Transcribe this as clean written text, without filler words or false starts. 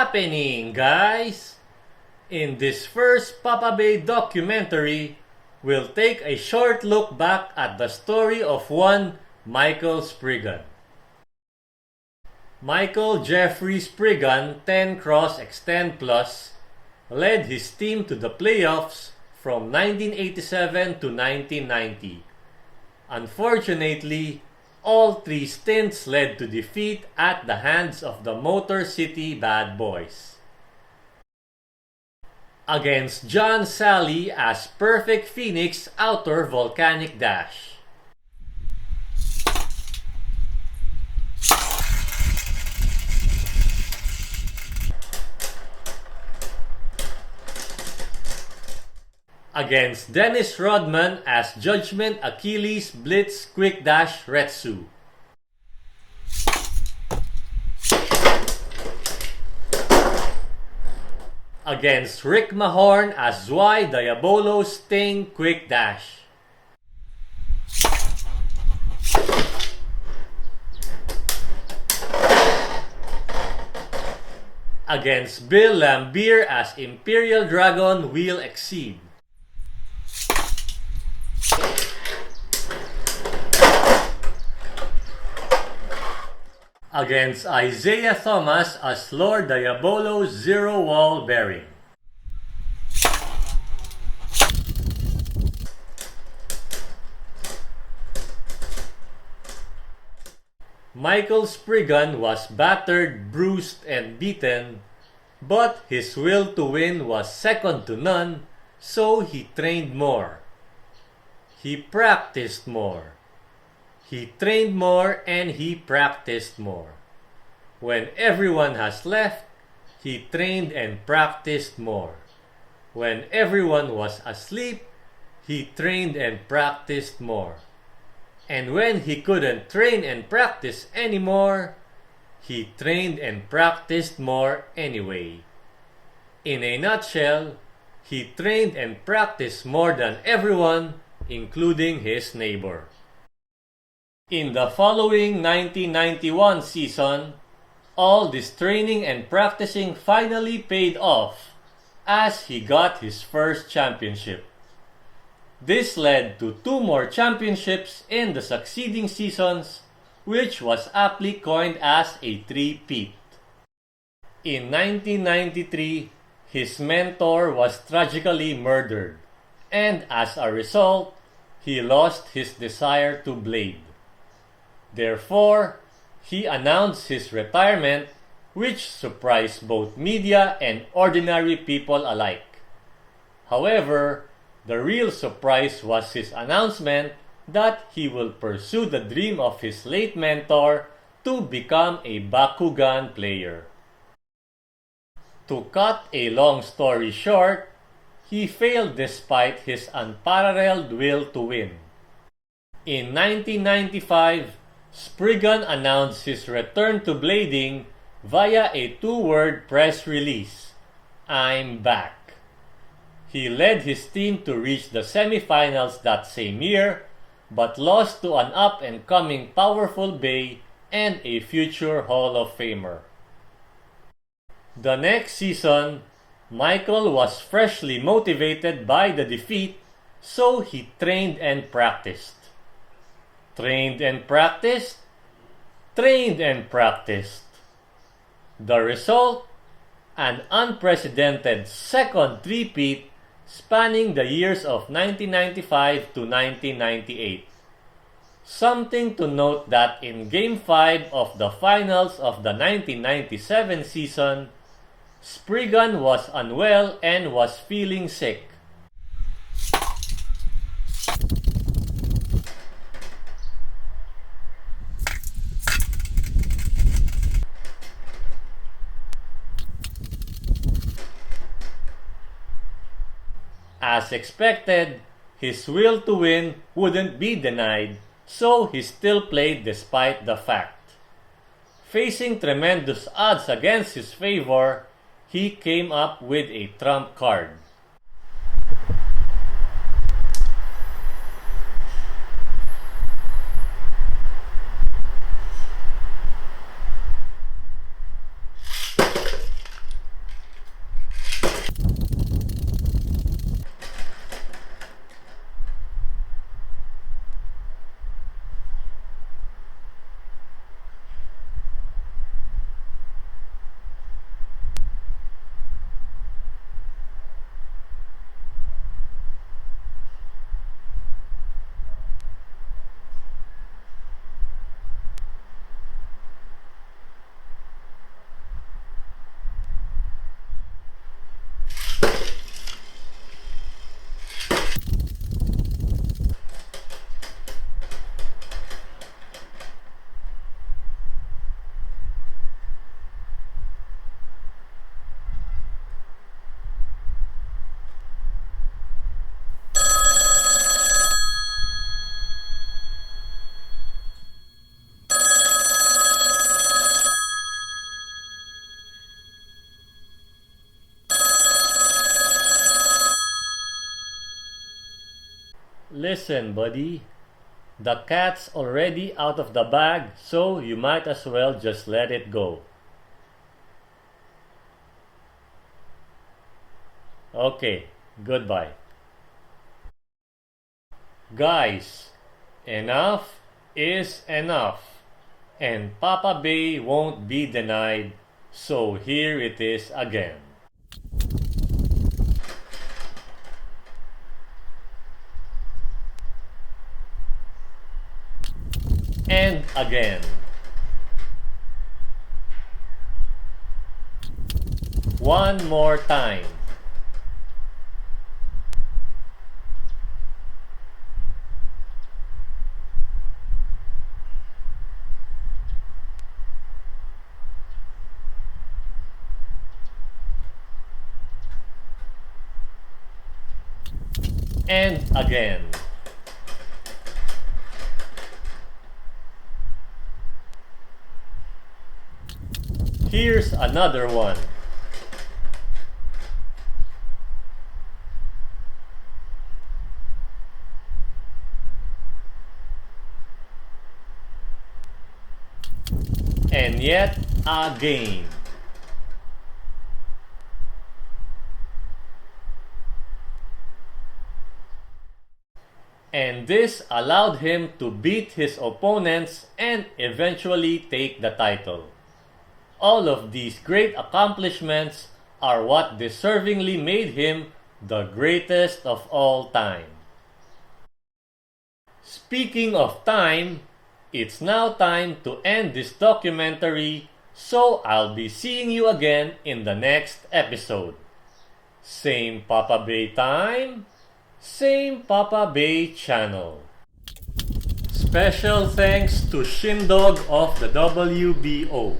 happening, guys? In this first Papabey documentary, we'll take a short look back at the story of one Michael Spriggan. Michael Jeffrey Spriggan, 10 Cross Extend Plus, led his team to the playoffs from 1987 to 1990. Unfortunately, all three stints led to defeat at the hands of the Motor City Bad Boys. Against John Sally as Perfect Phoenix Outer Volcanic Dash. Against Dennis Rodman as Judgment Achilles Blitz Quick Dash Retsu. Against Rick Mahorn as Zwei Diabolo Sting Quick Dash. Against Bill Lambier as Imperial Dragon Wheel Exceed. Against Isaiah Thomas as Lord Diabolo's Zero Wall Bearing. Michael Spriggan was battered, bruised, and beaten, but his will to win was second to none, so he trained more. He practiced more. He trained more and he practiced more. When everyone has left, he trained and practiced more. When everyone was asleep, he trained and practiced more. And when he couldn't train and practice anymore, he trained and practiced more anyway. In a nutshell, he trained and practiced more than everyone, including his neighbor. In the following 1991 season, all this training and practicing finally paid off as he got his first championship. This led to 2 more championships in the succeeding seasons, which was aptly coined as a three-peat. In 1993, his mentor was tragically murdered, and as a result, he lost his desire to blade. Therefore, he announced his retirement, which surprised both media and ordinary people alike. However, the real surprise was his announcement that he will pursue the dream of his late mentor to become a Bakugan player. To cut a long story short, he failed despite his unparalleled will to win. In 1995, Spriggan announced his return to blading via a 2-word press release, "I'm back." He led his team to reach the semifinals that same year, but lost to an up-and-coming powerful Bey and a future Hall of Famer. The next season, Michael was freshly motivated by the defeat, so he trained and practiced. Trained and practiced. Trained and practiced. The result? An unprecedented second three-peat spanning the years of 1995 to 1998. Something to note that in Game 5 of the finals of the 1997 season, Spriggan was unwell and was feeling sick. As expected, his will to win wouldn't be denied, so he still played despite the fact. Facing tremendous odds against his favor, he came up with a trump card. Listen, buddy. The cat's already out of the bag, so you might as well just let it go. Okay, goodbye. Guys, enough is enough. And Papabey won't be denied, so here it is again. And again. One more time. And again. Here's another one. And yet again. And this allowed him to beat his opponents and eventually take the title. All of these great accomplishments are what deservingly made him the greatest of all time. Speaking of time, it's now time to end this documentary, so I'll be seeing you again in the next episode. Same Papabey time, same Papabey channel. Special thanks to Shindog of the WBO.